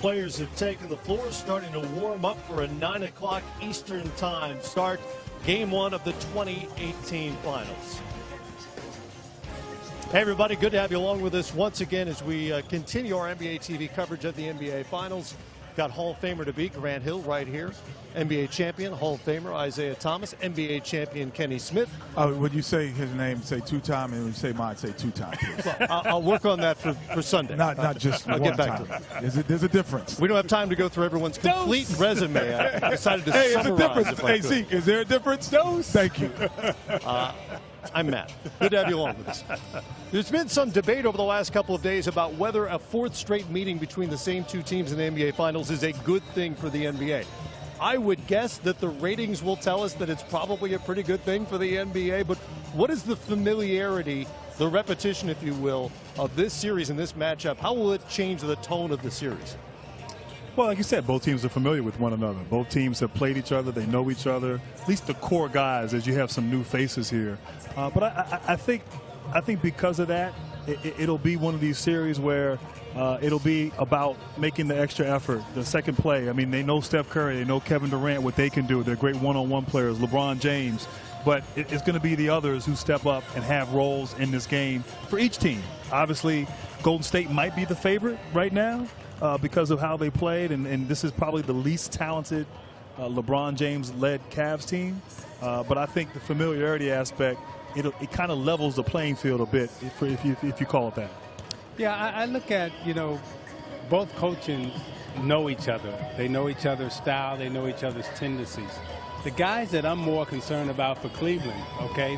Players have taken the floor, starting to warm up for a 9 o'clock Eastern time start. Game 1 of the 2018 finals. Hey everybody, good to have you along with us once again as we continue our NBA TV coverage of the NBA Finals. Got Hall of Famer to beat, Grant Hill right here. NBA champion, Hall of Famer Isaiah Thomas. NBA champion Kenny Smith. When you say his name, say two-time, and when you say mine, say two-time. Well, I'll work on that for Sunday. Not just I'll one get back time. to that. There's a difference. We don't have time to go through everyone's complete resume. I decided to Hey, summarize. it's a difference. Hey, Zeke, is there a difference? No. Thank you. I'm Matt. Good to have you along with us. There's been some debate over the last couple of days about whether a fourth straight meeting between the same two teams in the NBA Finals is a good thing for the NBA. I would guess that the ratings will tell us that it's probably a pretty good thing for the NBA, but what is the familiarity, the repetition, if you will, of this series and this matchup? How will it change the tone of the series? Well, like you said, both teams are familiar with one another. Both teams have played each other. They know each other, at least the core guys, as you have some new faces here. But I think because of that, it'll be one of these series where it'll be about making the extra effort, the second play. I mean, they know Steph Curry, they know Kevin Durant, what they can do. They're great one-on-one players, LeBron James. But it's going to be the others who step up and have roles in this game for each team. Obviously, Golden State might be the favorite right now because of how they played, and this is probably the least talented LeBron James-led Cavs team. But I think the familiarity aspect, it kind of levels the playing field a bit, if you call it that. Yeah, I look at, both coaching know each other. They know each other's style. They know each other's tendencies. The guys that I'm more concerned about for Cleveland, okay,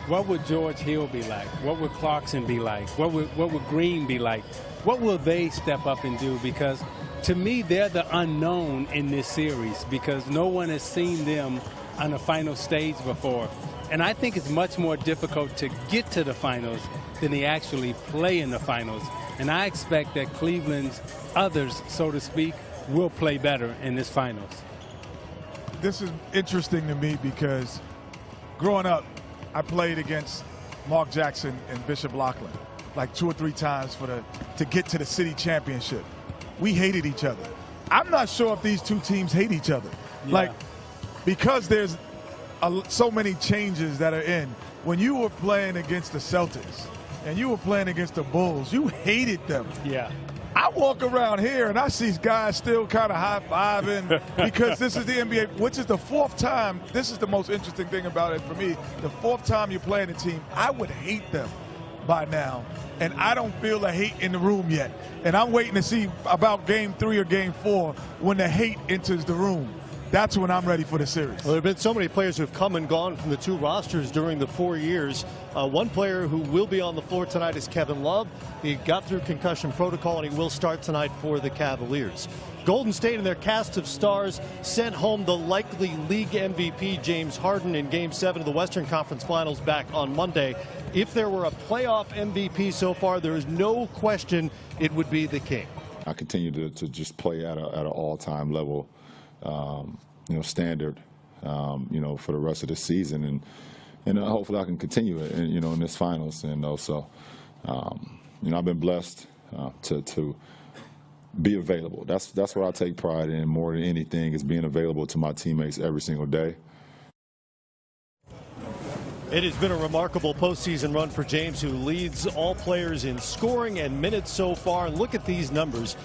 what would George Hill be like? What would Clarkson be like? What would Green be like? What will they step up and do? Because to me, they're the unknown in this series because no one has seen them on the final stage before. And I think it's much more difficult to get to the finals than they actually play in the finals. And I expect that Cleveland's others, so to speak, will play better in this finals. This is interesting to me because growing up, I played against Mark Jackson and Bishop Loughlin like 2 or 3 times to get to the city championship. We hated each other. I'm not sure if these two teams hate each other. Yeah. Like, because there's so many changes that are in. When you were playing against the Celtics and you were playing against the Bulls, you hated them. Yeah. I walk around here and I see guys still kind of high-fiving because this is the NBA, which is the 4th time. This is the most interesting thing about it for me. The 4th time you're playing a team, I would hate them by now. And I don't feel the hate in the room yet. And I'm waiting to see about Game 3 or Game 4 when the hate enters the room. That's when I'm ready for the series. Well, there have been so many players who have come and gone from the two rosters during the 4 years. One player who will be on the floor tonight is Kevin Love. He got through concussion protocol, and he will start tonight for the Cavaliers. Golden State and their cast of stars sent home the likely league MVP James Harden in Game 7 of the Western Conference Finals back on Monday. If there were a playoff MVP so far, there is no question it would be the King. I continue to just play at an all-time level. Standard, for the rest of the season, and hopefully I can continue it, in this finals. And also, I've been blessed to be available. That's what I take pride in more than anything, is being available to my teammates every single day. It has been a remarkable postseason run for James, who leads all players in scoring and minutes so far. And look at these numbers.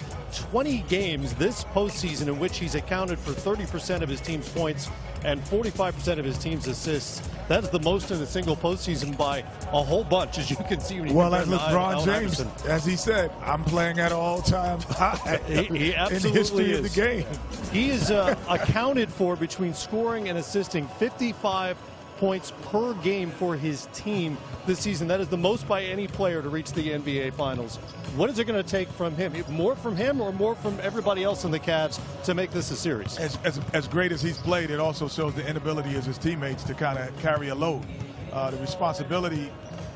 20 games this postseason in which he's accounted for 30% of his team's points and 45% of his team's assists. That's the most in a single postseason by a whole bunch, as you can see. When you well, as LeBron James, as he said, I'm playing at all-time high he absolutely in the history is. of the game. He is accounted for between scoring and assisting 55 points per game for his team this season. That is the most by any player to reach the NBA Finals. What is it going to take from him? More from him or more from everybody else in the Cavs to make this a series? As great as he's played, it also shows the inability of his teammates to kind of carry a load. The responsibility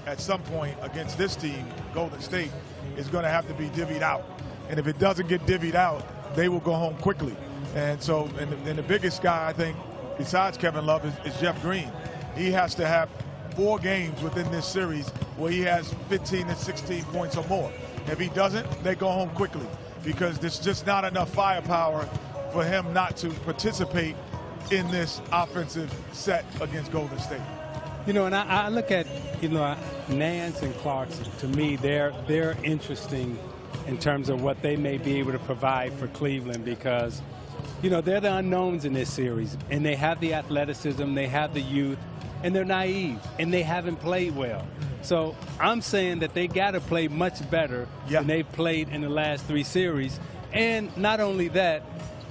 at some point against this team, Golden State, is going to have to be divvied out. And if it doesn't get divvied out, they will go home quickly. And so, and the biggest guy, I think, besides Kevin Love, is Jeff Green. He has to have 4 games within this series where he has 15 to 16 points or more. If he doesn't, they go home quickly. because there's just not enough firepower for him not to participate in this offensive set against Golden State. You know, and I look at, you know, Nance and Clarkson. To me, they're interesting in terms of what they may be able to provide for Cleveland, because, you know, they're the unknowns in this series, and they have the athleticism, they have the youth, and they're naive, and they haven't played well. So I'm saying that they got to play much better than they've played in the last 3 series. And not only that,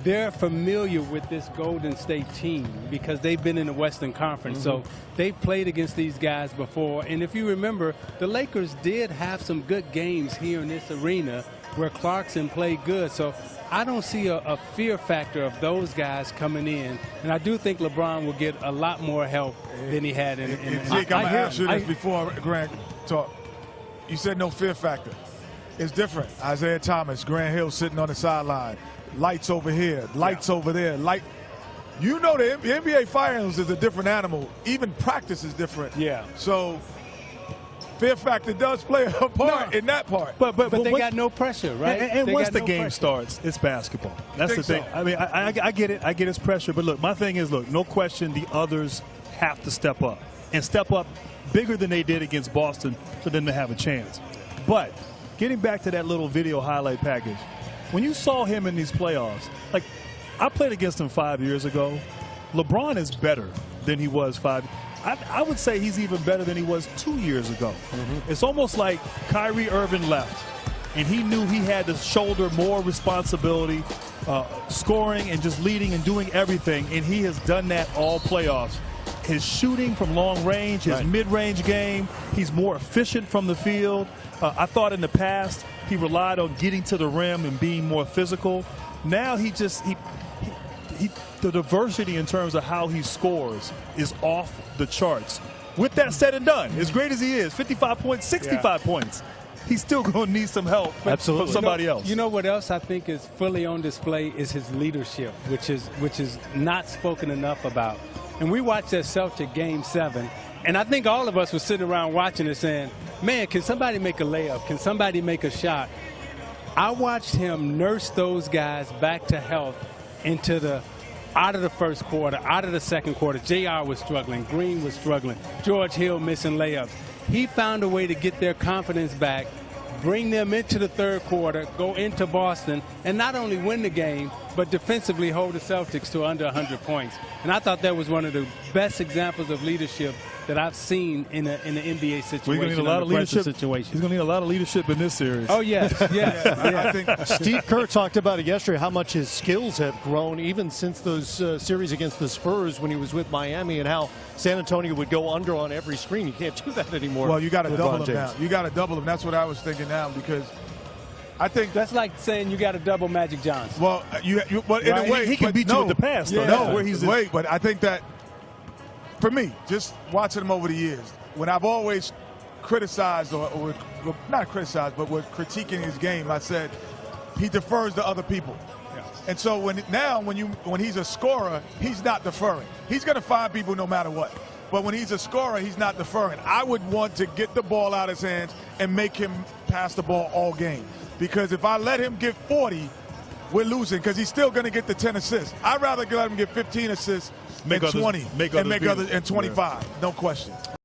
they're familiar with this Golden State team because they've been in the Western Conference. So they've played against these guys before. And if you remember, the Lakers did have some good games here in this arena where Clarkson played good. So I don't see a fear factor of those guys coming in. And I do think LeBron will get a lot more help than he had in Zeke, I'm going to ask you this before Grant talk. You said no fear factor. It's different. Isaiah Thomas, Grant Hill sitting on the sideline. Lights over here, lights over there. You know, the NBA Finals is a different animal. Even practice is different. Yeah. So fear factor does play a part in that part. But they got no pressure, right? And once the game starts, it's basketball. That's the thing. So? I mean, I get it. I get it's pressure. But look, my thing is, look, no question the others have to step up. And step up bigger than they did against Boston for them to have a chance. But getting back to that little video highlight package, when you saw him in these playoffs, like, I played against him 5 years ago. LeBron is better than he was 5. I would say he's even better than he was 2 years ago. It's almost like Kyrie Irving left, and he knew he had to shoulder more responsibility, scoring and just leading and doing everything, and he has done that all playoffs. His shooting from long range, his mid-range game, he's more efficient from the field. I thought in the past he relied on getting to the rim and being more physical. Now the diversity in terms of how he scores is off the charts. With that said and done, as great as he is, 55 points, 65 points, he's still going to need some help from somebody else. You know what else I think is fully on display is his leadership, which is not spoken enough about. And we watched that Celtic Game 7, and I think all of us were sitting around watching it saying, man, can somebody make a layup? Can somebody make a shot? I watched him nurse those guys back to health out of the first quarter, out of the second quarter. JR was struggling. Green was struggling. George Hill missing layups. He found a way to get their confidence back, bring them into the third quarter, go into Boston, and not only win the game, but defensively hold the Celtics to under 100 points. And I thought that was one of the best examples of leadership that I've seen in an NBA situation. We're going to need a lot of leadership. He's going to need a lot of leadership in this series. Oh, yes. I think Steve Kerr talked about it yesterday, how much his skills have grown even since those series against the Spurs when he was with Miami, and how San Antonio would go under on every screen. You can't do that anymore. Well, you got to double LeBron them now. You got to double them. That's what I was thinking now, because I think that's like saying you got to double Magic Johnson. Well, but in a way, he can beat you with the pass, though. No, but I think that, for me, just watching him over the years, when I've always criticized or not criticized, but was critiquing his game, I said he defers to other people. And so when he's a scorer, he's not deferring. He's going to find people no matter what. But when he's a scorer, he's not deferring. I would want to get the ball out of his hands and make him pass the ball all game. Because if I let him get 40, we're losing, because he's still going to get the 10 assists. I'd rather let him get 15 assists and 20 and 25. No question.